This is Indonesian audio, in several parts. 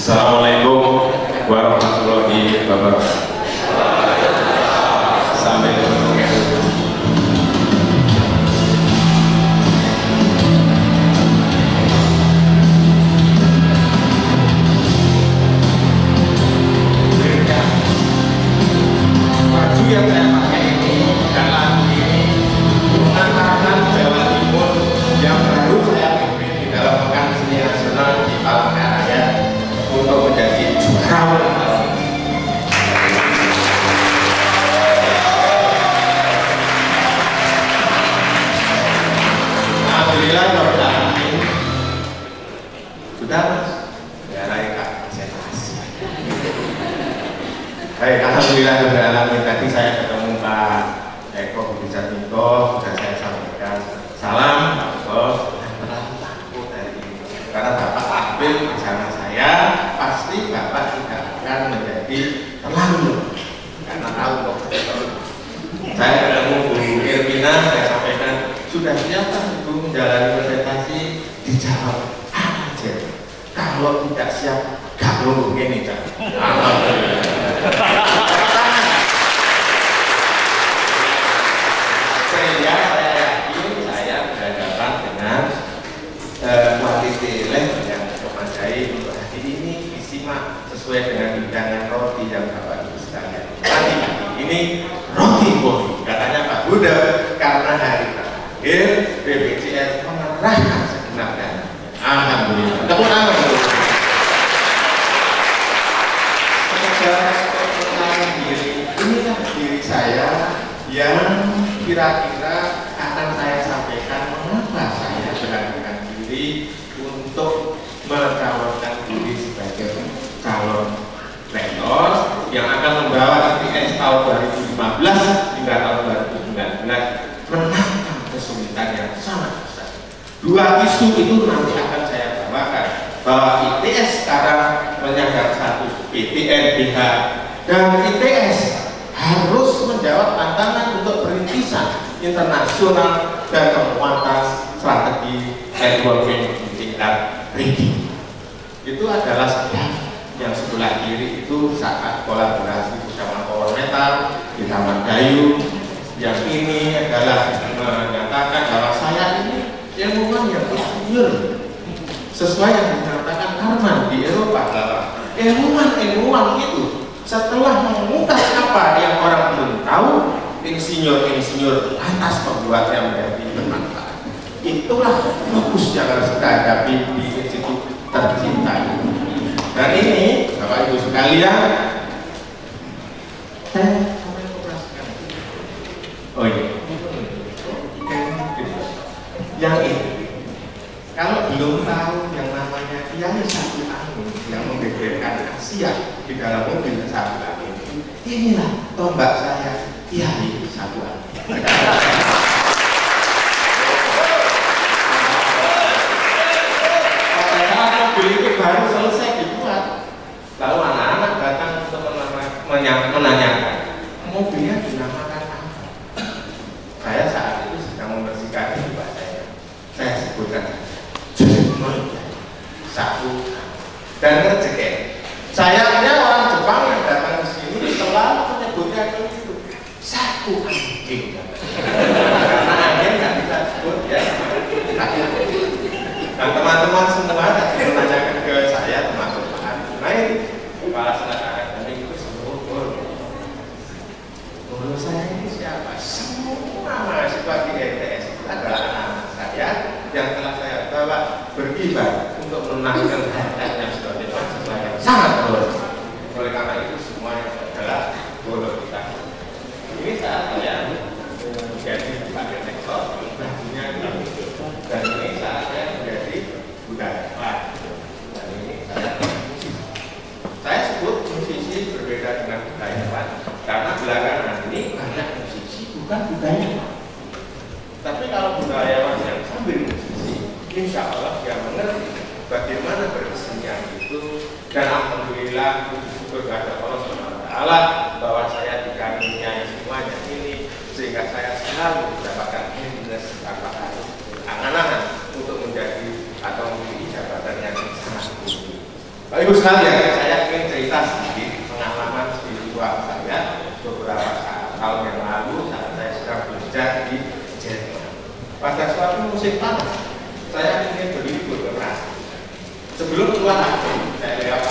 Assalamualaikum warahmatullahi wabarakatuh. Sampai ketemu. Baju yang saya pakai ini dan lagu ini mengatakan Jawa Timur yang baru saya pimpin di dalam Pekan Seni Nasional di Palangkaraya untuk menjadi juara. Alhamdulillah sudah ya Kak presentasi. Baik, alhamdulillah tadi saya ketemu Pak Eko Budi Jatmiko, sudah saya sampaikan salam Pak Bos, dan terlalu takut hari ini karena Bapak ambil bersama saya, pasti Bapak tidak akan menjadi terlalu karena tahu kok. Saya ketemu Bu Irmina, saya sampaikan sudah siap Ibu menjalani presentasi, dijawab aja. Kalau tidak siap, gak nunggu ini Kak. Alhamdulillah. Sehingga saya yakin saya berhadapan dengan kualitas yang memadai untuk hari ini disimak sesuai dengan hidangan roti yang Bapak Ibu sekalian. Tadi ini roti boy, katanya Pak Buddha, karena hari terakhir BPJS mengerahkan segenap dana. Alhamdulillah. Tepuk tangan dulu. Inilah diri saya yang kira-kira akan saya sampaikan mengapa saya beranikan diri untuk mencalonkan diri sebagai calon rektor yang akan membawa IPS tahun 2015 hingga tahun 2019 menantang kesulitan yang sangat besar. Dua isu itu nanti akan saya bawakan, bahwa ITS sekarang menyandang satu PTN, BH, dan ITS harus menjawab tantangan untuk perintisan internasional dan penguatan strategi networking di tingkat region. Itu adalah sedang yang sebelah kiri itu saat kolaborasi bersama Power Metal di Taman Gayu. Yang ini adalah menyatakan bahwa saya ini ilmuwan yang insinyur, sesuai yang dikatakan Arman di Eropa, bahwa ilmuwan itu setelah mengungkap apa yang orang belum tahu, insinyur lantas membuatnya menjadi bermanfaat. Itulah fokus yang harus kita hadapi di institut tercinta ini. Dan ini, Bapak Ibu sekalian, oh iya, yang ini, kalau belum tahu yang namanya Kiai Sabu Angin yang membeberkan Asia di dalam mobil Sabu Angin, inilah tombak saya, Kiai Sabu Angin. Pada saat mobil itu baru selesai dibuat, lalu anak-anak datang untuk menanyakan, mobilnya dinamakan apa? Saya saat itu sedang membersihkan jiwa saya sebutkan Sabu dan rezeki. Sayangnya orang Jepang yang datang ke sini selalu menyebutnya itu Sabu anjing. Karena anjing nggak bisa sebut ya. Dan teman-teman semua tadi menanyakan ke saya, termasuk Pak Anjunai, kepala sekolah akademik itu seluruh guru saya ini siapa? Semua mahasiswa di ITS itu adalah anak-anak saya yang telah saya bawa berkibar untuk menangkan hartanya sebagai mahasiswa yang sangat boros. Oleh karena itu semuanya adalah boros kita. Ini saat saya menjadi sebagai rektor, bajunya dan ini saat saya menjadi budayawan. Dan ini saya sebut musisi berbeda dengan budayawan karena belakangan ini banyak musisi bukan budayawan. Tapi kalau budayawan yang sambil musisi, insya Allah dia mengerti bagaimana berkesenian itu. Dan alhamdulillah syukur kepada Allah SWT bahwa saya dikaruniai semuanya ini, sehingga saya selalu mendapatkan happiness tanpa harus angan-angan untuk menjadi atau memiliki jabatan yang sangat tinggi. Bapak Ibu sekalian, saya ingin cerita sedikit pengalaman spiritual saya beberapa tahun yang lalu saat saya sedang belajar di Jerman. Pada suatu musim panas, saya ingin berlibur ke Prancis. Sebelum keluar negeri, saya lewat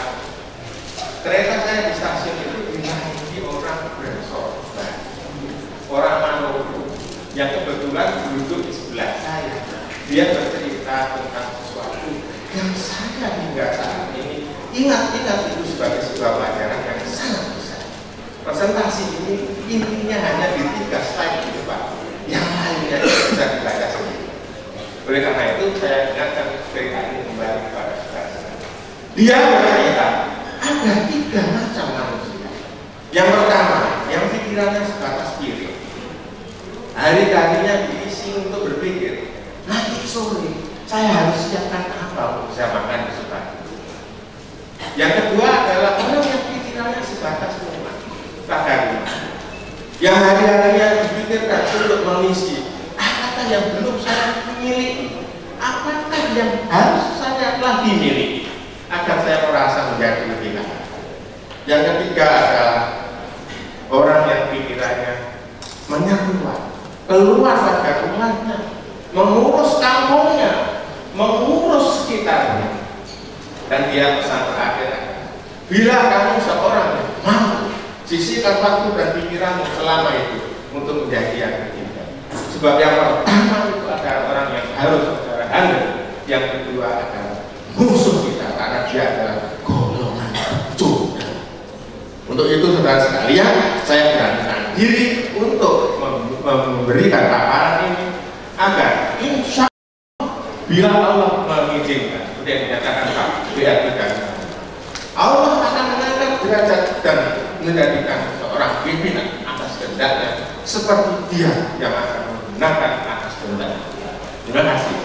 kereta saya di stasiun itu dinaiki orang Bransor, orang Maluku, yang kebetulan duduk di sebelah saya. Dia bercerita tentang sesuatu yang saya hingga saat ini ingat itu sebagai sebuah pelajaran yang sangat besar. Presentasi ini intinya hanya di 3 slide di depan, yang lainnya bisa dibaca sendiri. Oleh karena itu saya ingatkan cerita ini kembali kepada saudara. Dia bercerita ada 3 macam manusia. Yang pertama, yang pikirannya sebatas piring. Hari-harinya diisi untuk berpikir, nanti sore saya harus siapkan apa untuk saya makan besok pagi. Yang kedua adalah orang yang pikirannya sebatas rumah, bahkan yang hari-harinya dipikirkan untuk mengisi apakah yang belum saya miliki, apakah yang harus saya lagi miliki agar saya merasa menjadi lebih kaya. Yang ketiga adalah orang yang pikirannya menyeruak, keluar pada rumahnya, mengurus kampungnya, mengurus sekitarnya. Dan dia pesan terakhir, bila kamu seorang yang mampu sisihkan waktu dan pikiranmu selama itu untuk menjadi yang ketiga. Sebab yang pertama itu adalah orang yang harus secara handal, yang kedua adalah musuh kita karena dia adalah golongan curang. Untuk itu saudara sekalian, saya beranikan diri untuk memberikan paparan ini agar insya Allah bila Allah mengizinkan, seperti yang dinyatakan Pak B.A. Allah akan mengangkat derajat dan menjadikan seorang pimpinan atas kehendaknya seperti dia yang akan menggunakan atas kehendaknya. Terima kasih.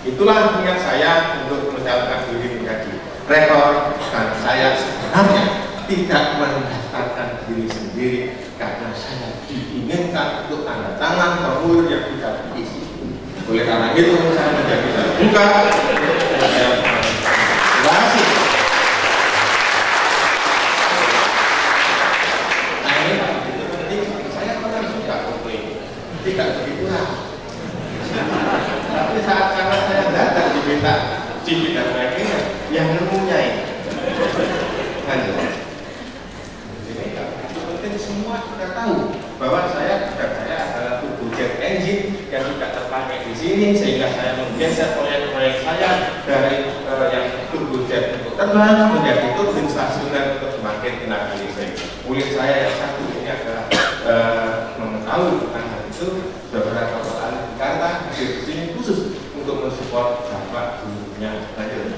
Itulah niat saya untuk mencalonkan diri menjadi rektor, dan saya sebenarnya tidak mendaftarkan diri sendiri karena saya diinginkan untuk tanda tangan formulir yang tidak diisi. Oleh karena itu saya menjadi terbuka. Terima kasih. Nah ini begitu penting. Saya pernah suka komplain, tidak begitu lah. Tapi saat karena saya datang diminta CV dan sebagainya, yang nemunya ini. Lanjut. Ini itu penting, semua sudah tahu bahwa saya adalah turbojet engine yang tidak terpakai di sini, sehingga saya menggeser proyek-proyek saya dari yang turbojet untuk terbang menjadi turbin stasioner untuk semakin tenaga listrik. Kulit saya yang satu ini adalah mengetahui tentang hal itu. Beberapa kali di Jakarta hadir di sini khusus untuk mensupport bapak gurunya. Lanjut.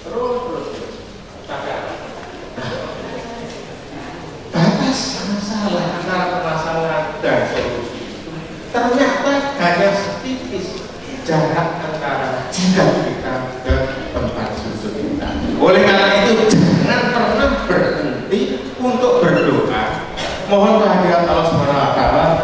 Terus sampai batas masalah antara permasalahan dan solusi ternyata hanya setipis jarak antara jidat kita ke tempat sujud kita. Oleh karena itu jangan pernah berhenti untuk berdoa, mohon kehadirat Allah SWT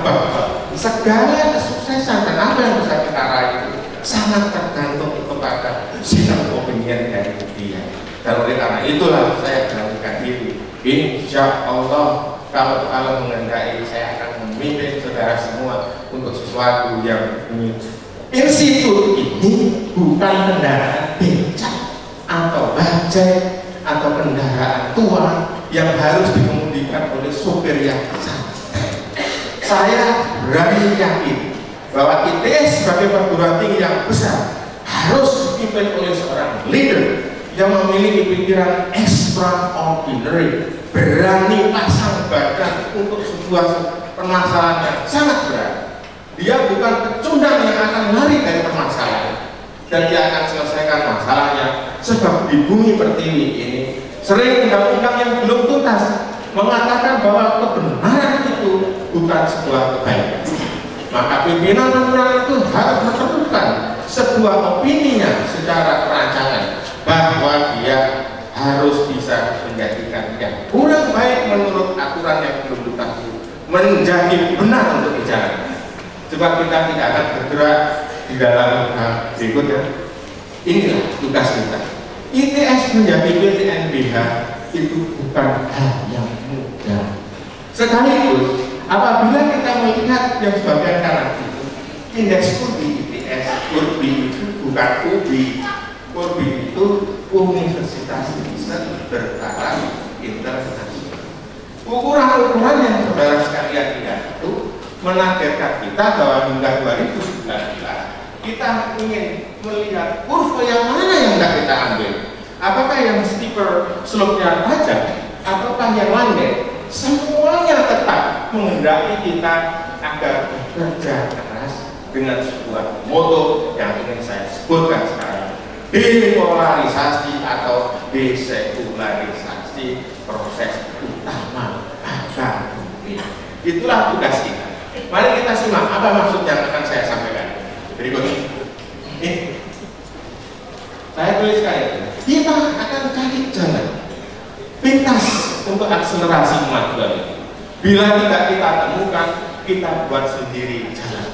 bahwa segala kesuksesan dan apa yang bisa kita raih itu sangat tergantung kepada sikap opinion dari dia. Dan oleh karena itulah saya beranikan diri, insya Allah kalau mengendai saya akan memimpin saudara semua untuk sesuatu yang ini. Institut ini bukan kendaraan becak atau bajai atau kendaraan tua yang harus dikemudikan oleh sopir yang santai. Saya berani yakin bahwa kita sebagai perguruan tinggi yang besar harus dipimpin oleh seorang leader yang memiliki pikiran extraordinary, berani pasang badan untuk sebuah permasalahan yang sangat berat. Dia bukan pecundang yang akan lari dari permasalahan, dan dia akan selesaikan masalahnya. Sebab di bumi pertiwi ini sering undang-undang yang belum tuntas mengatakan bahwa kebenaran itu bukan sebuah kebaikan. Maka pimpinan itu harus menemukan sebuah opininya secara perancangan bahwa dia harus bisa menjadikan yang kurang baik menurut aturan yang belum tuntas menjadi benar untuk dijalankan. Sebab kita tidak akan bergerak di dalam berikutnya. Inilah tugas kita. ITS menjadi PTNBH itu bukan hal yang mudah. Sekaligus apabila kita melihat yang sebagian kanan itu, indeks UBI ITS, UBI itu bukan UBI. UBI itu Universitas Riset Bertaraf Internasional. Ukuran-ukuran yang saudara sekalian lihat itu menargetkan kita bahwa hingga 2019 kita ingin melihat kurva yang mana yang tidak kita ambil. Apakah yang steeper slope-nya tajam, ataukah yang landai? Semuanya tetap menghendaki kita agar bekerja keras dengan sebuah moto yang ingin saya sebutkan sekarang: depolarisasi atau desekularisasi proses utama agar mungkin. Itulah tugas kita. Mari kita simak apa maksud yang akan saya sampaikan berikut ini. Saya tulis sekali, kita akan cari jalan pintas untuk akselerasi kemajuan ini. Bila tidak kita temukan, kita buat sendiri jalan.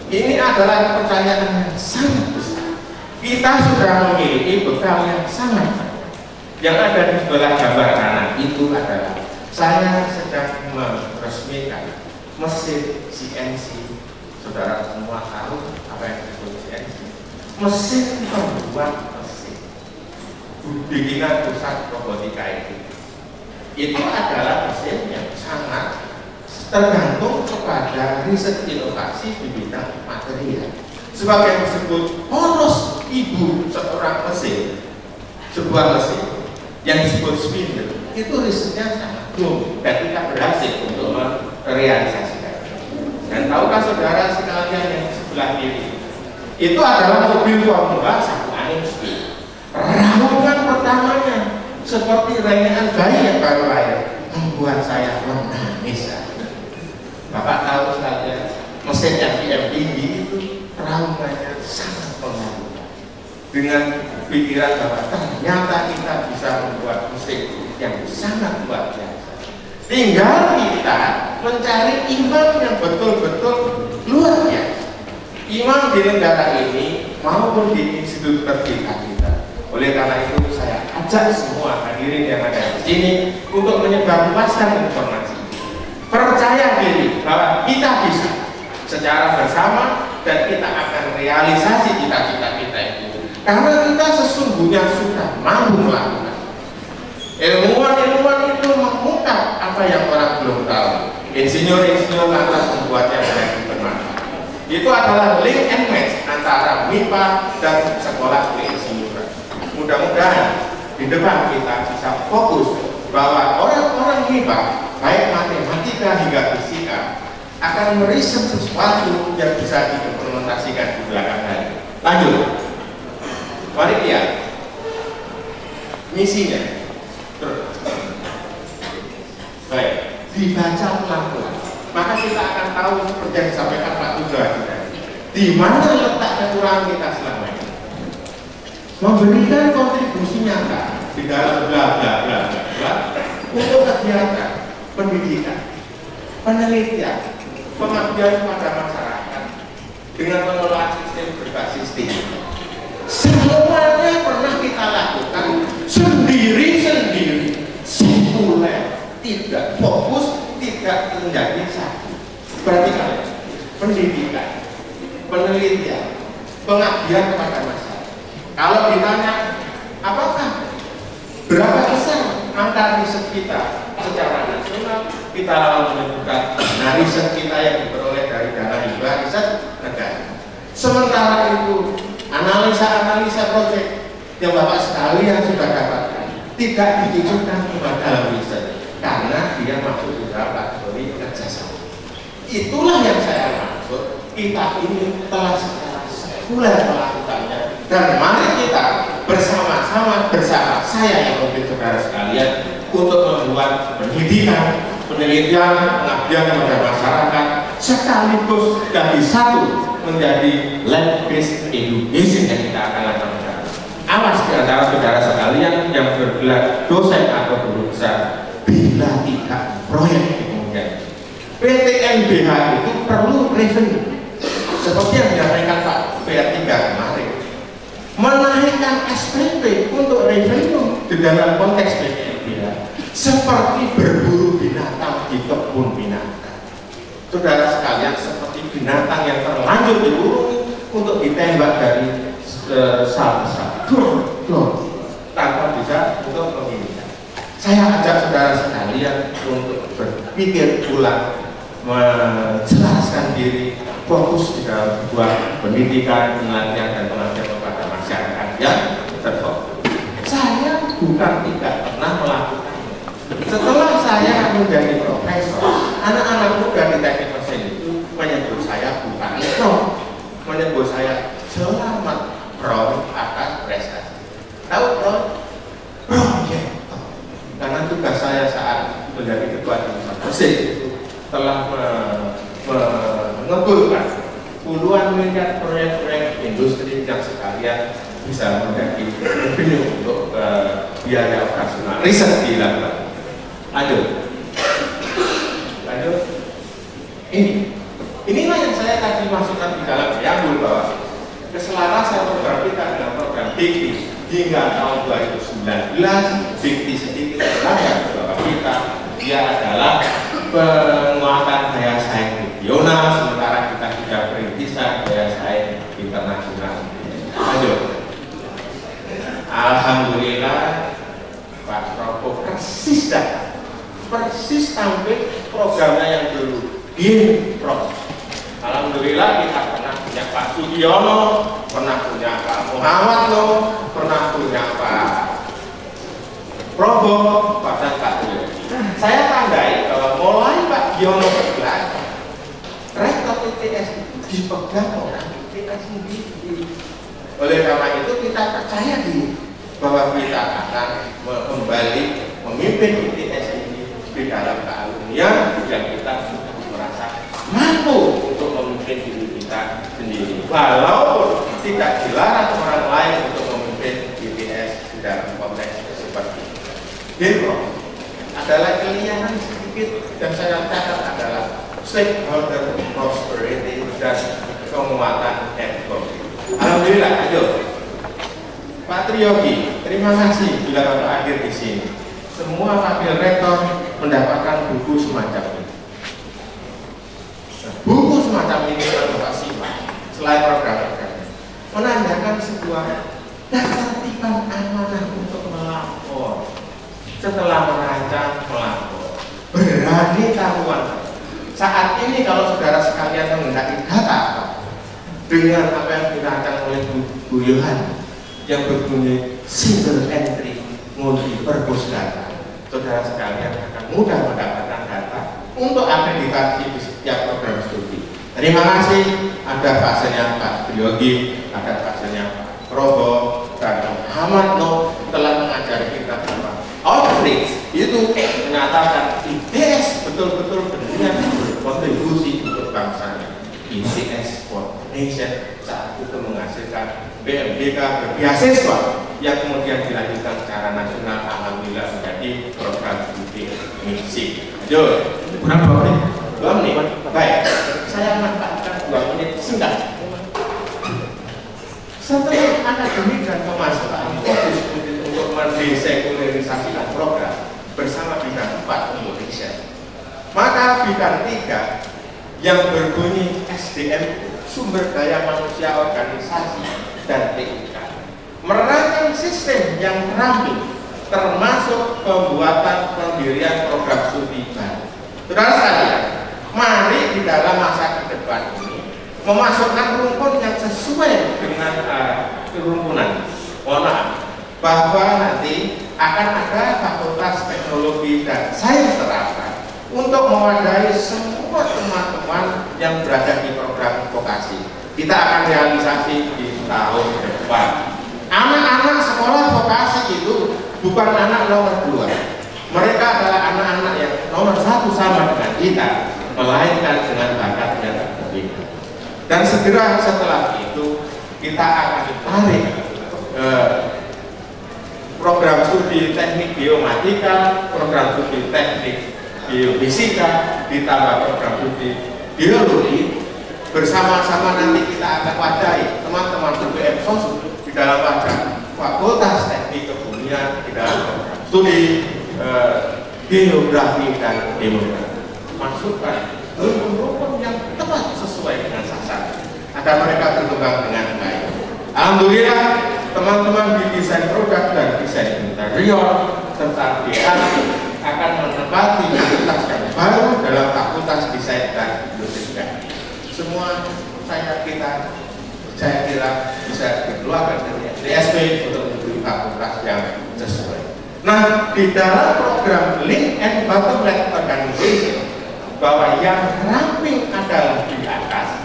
Ini adalah pertanyaan yang sangat besar. Kita sudah memiliki bekal yang sangat banyak. Yang ada di sebelah gambar kanan itu adalah saya sedang meresmikan mesin CNC. Saudara semua tahu apa yang disebut CNC? Mesin pembuat mesin. Bikinan pusat robotika itu adalah mesin yang sangat tergantung kepada riset inovasi di bidang material. Sebagai disebut poros ibu seorang mesin, sebuah mesin yang disebut spindle, itu risetnya sangat belum dan kita berhasil untuk merealisasikan. Dan tahukah saudara sekalian yang sebelah kiri, itu adalah mobil Formula 1 angin speed. Raungan pertamanya seperti rengean bayi yang baru lahir membuat saya menangis. Bapak tahu sekalian, mesin FDM tinggi itu raungannya sangat mengagumkan. Dengan pikiran bahwa ternyata kita bisa membuat mesin yang sangat luar biasa. Tinggal kita mencari imam yang betul-betul luar biasa. Imam di negara ini maupun di institut terdekat kita. Oleh karena itu saya ajak semua hadirin yang ada di sini untuk menyebarluaskan informasi. Percaya diri bahwa kita bisa secara bersama dan kita akan realisasi cita-cita kita itu. Karena kita sesungguhnya sudah mampu melakukan. Ilmuwan-ilmuwan itu mengungkap apa yang orang belum tahu. Insinyur-insinyur lantas membuatnya menjadi bermanfaat. Itu adalah link and match antara MIPA dan sekolah keinsinyuran. Mudah-mudahan di depan kita bisa fokus bahwa orang-orang MIPA, baik matematika hingga fisika, akan meriset sesuatu yang bisa diimplementasikan di belakang hari. Lanjut, mari lihat misinya. Baik, dibaca pelan-pelan, maka kita akan tahu seperti yang disampaikan Pak Tujuh tadi, di mana letak kekurangan kita selama ini. Memberikan kontribusi nyata di dalam bla bla bla bla untuk kegiatan pendidikan, penelitian, pengabdian kepada masyarakat dengan mengelola sistem berbasis tinggi. Semuanya pernah kita lakukan sendiri-sendiri, sekuler, tidak fokus, tidak menjadi satu. Berarti kalian pendidikan, penelitian, pengabdian kepada masyarakat. Kalau ditanya apakah berapa besar angka riset kita secara nasional, kita lalu menyebutkan riset kita yang diperoleh dari dana hibah riset negara. Sementara itu analisa-analisa proyek yang Bapak sekalian sudah dapatkan tidak ditujukan kepada riset karena dia masuk di dalam kategori kerjasama. Itulah yang saya maksud, kita ini telah secara sekuler melakukannya, dan mari kita bersama-sama bersama saya yang memimpin saudara sekalian untuk membuat pendidikan, penelitian, pengabdian kepada masyarakat sekaligus jadi satu menjadi land-based education yang kita akan lakukan. Awas di antara saudara sekalian yang bergelar dosen atau guru besar bila tidak proyek kemudian. PTNBH itu perlu revenue. seperti yang disampaikan Pak PA3 kemarin, menaikkan SPP untuk revenue di dalam konteks BPNBA seperti berburu binatang di kebun binatang. Saudara sekalian, seperti binatang yang terlanjur diburu untuk ditembak dari satu tanpa bisa untuk memilih. Saya ajak saudara sekalian untuk berpikir ulang, menjelaskan diri, fokus di dalam sebuah pendidikan, pelatihan dan pengabdian kepada masyarakat yang terfokus. Saya bukan tidak pernah melakukannya. Setelah saya menjadi profesor, anak-anak muda di teknik mesin itu menyebut saya bukan prof, menyebut saya selamat prof atas prestasi. Tahu prof? Proyek. Karena tugas saya saat menjadi ketua divisi mesin itu telah mengumpulkan puluhan miliar proyek-proyek industri yang sekalian bisa menjadi revenue untuk biaya operasional riset dilakukan. Lanjut. Inilah yang saya tadi masukkan di dalam preambul bahwa keselarasan program kita dengan program BIKTI hingga tahun 2019, BIKTI sedikit terangkat bahwa dia adalah penguatan daya saing regional, sementara kita sudah perintisan daya saing internasional. Lanjut. Alhamdulillah Pak Prof persis tampil programnya yang dulu Prof. Alhamdulillah kita pernah punya Pak Sudiono, pernah punya Pak Muhammad Lo, pernah punya Pak Probo, pada Pak Tio. Saya tandai bahwa mulai Pak Giono bergerak, rektor ITS dipegang orang ITS sendiri. Oleh karena itu kita percaya diri bahwa kita akan kembali memimpin ITS ini di dalam kealunian yang kita merasa mampu untuk memimpin diri kita sendiri, walaupun tidak dilarang orang lain untuk memimpin ITS di dalam konteks seperti ini. Adalah kelihayan sedikit dan saya catat adalah stakeholder prosperity dan penguatan ekonomi. Alhamdulillah, ayo Pak Triyogi, terima kasih bila Bapak hadir di sini. Semua wakil rektor mendapatkan buku semacam ini. Buku semacam ini kalau Bapak simak, selain program-programnya, menandakan sebuah ketertiban amanah untuk melapor. Setelah merancang melapor, berani taruhan. Saat ini kalau saudara sekalian menghendaki data dengan apa yang dirancang oleh Bu Yohan yang berbunyi single entry multi purpose data, saudara sekalian akan mudah mendapatkan data untuk akreditasi di setiap program studi. Terima kasih. Ada fasenya Pak Triyogi, ada fasenya Pak Probo, dan Muhammad No telah mengajari kita bahwa outreach itu menyatakan ITS betul-betul benar berkontribusi untuk bangsanya. ITS for Nation saat itu menghasilkan BMDK berbeasiswa yang kemudian dilanjutkan secara nasional, alhamdulillah menjadi program studi misi. Lanjut. Berapa menit? 2 menit. Baik, saya manfaatkan 2 menit singkat. Setelah akademik dan pemasukan fokus untuk mendesekulerisasikan program bersama bidang 4 Indonesia, maka bidang 3 yang berbunyi SDM, sumber daya manusia organisasi dan TIK, merancang sistem yang ramping termasuk pembuatan pendirian program studi baru. Saudara sekalian, mari di dalam masa ke depan ini memasukkan rumpun yang sesuai dengan kerumpunan. Mohon maaf, bahwa nanti akan ada fakultas teknologi dan sains terapan untuk mewadahi semua teman-teman yang berada di program vokasi. Kita akan realisasi di tahun depan. Anak-anak sekolah vokasi itu bukan anak nomor 2. Mereka adalah anak-anak yang nomor 1 sama dengan kita, melainkan dengan bakat yang berbeda. Dan segera setelah itu kita akan tarik program studi teknik biomatika, program studi teknik biofisika, ditambah program studi biologi bersama-sama nanti kita akan wadahi teman-teman UPM Sosu di dalam wadah Fakultas Teknik Kebumian di dalam program studi geografi dan demografi. Masukkan rukun-rukun yang tepat sesuai dengan sasaran agar mereka berkembang dengan baik. Alhamdulillah teman-teman di desain produk dan desain interior serta DA akan menempati fakultas yang baru dalam fakultas desain dan industri. Semua saya kira bisa dikeluarkan dari DSP untuk menuju fakultas yang sesuai. Nah, di dalam program Link and Bottleneck Organization bahwa yang ramping adalah di atas,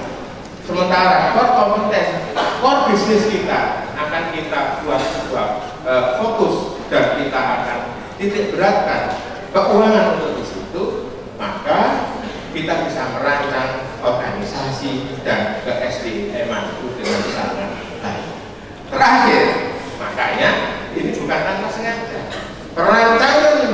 sementara core kompetensi, core bisnis kita akan kita buat sebuah fokus dan kita akan titik beratkan keuangan untuk di situ, maka kita bisa merancang organisasi dan ke SDM itu dengan sangat baik. Terakhir, makanya ini bukan tanpa sengaja. Perancangan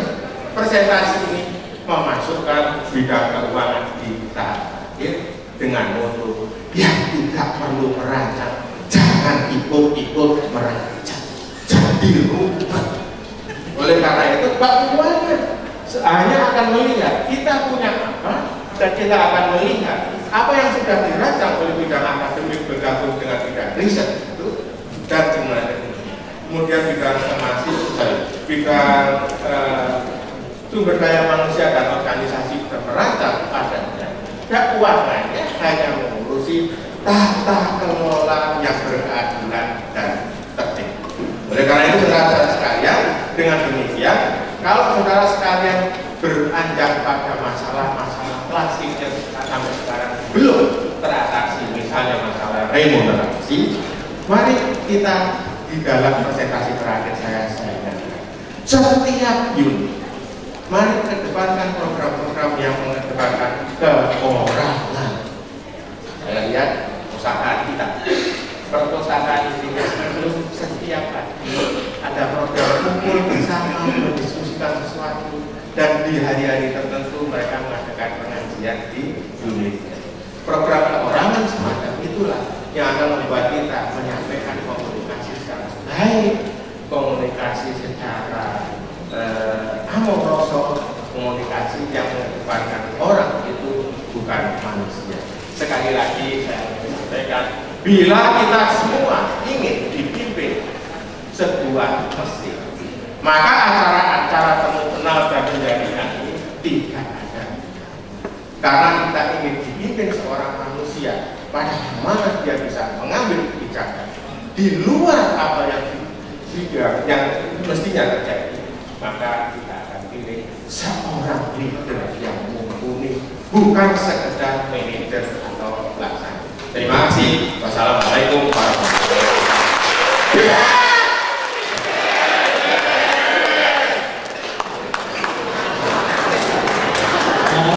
presentasi ini memasukkan bidang keuangan di tahap akhir dengan moto yang tidak perlu merancang, jangan ikut-ikut merancang, jadi rumput. Oleh karena itu, Pak Keuangan hanya akan melihat kita punya apa dan kita akan melihat apa yang sudah dirancang oleh bidang akademik bergabung dengan bidang riset itu dan kemudian bidang informasi, bidang sumber daya manusia dan organisasi merancang padanya. Keuangannya hanya mengurusi tata kelola yang berkeadilan dan tertib. Oleh karena itu, saudara sekalian, dengan demikian, kalau saudara sekalian beranjak pada masalah-masalah klasik yang sampai sekarang belum teratasi, misalnya masalah remunerasi, mari kita di dalam presentasi terakhir saya ingatkan, setiap unit mari kedepankan program-program yang mengedepankan keorangan. Saya lihat usaha kita, perpustakaan Istiqlal itu setiap hari ada program kumpul bersama mendiskusikan sesuatu, dan di hari-hari tertentu mereka mengadakan pengajian di unitnya. Program keorangan semacam itulah yang akan membuat kita menyampaikan komunikasi secara baik, komunikasi secara amoroso, komunikasi yang mengedepankan orang itu bukan manusia. Sekali lagi saya ingin sampaikan, bila kita semua ingin dipimpin sebuah mesin, maka acara-acara temu kenal dan penjaringan ini tidak ada. Karena kita ingin dipimpin seorang manusia pada mana dia bisa mengambil kebijakan di luar apa yang mestinya terjadi, maka kita akan pilih seorang leader yang mumpuni, bukan sekedar manajer atau pelaksana. Terima kasih. Wassalamualaikum warahmatullahi wabarakatuh.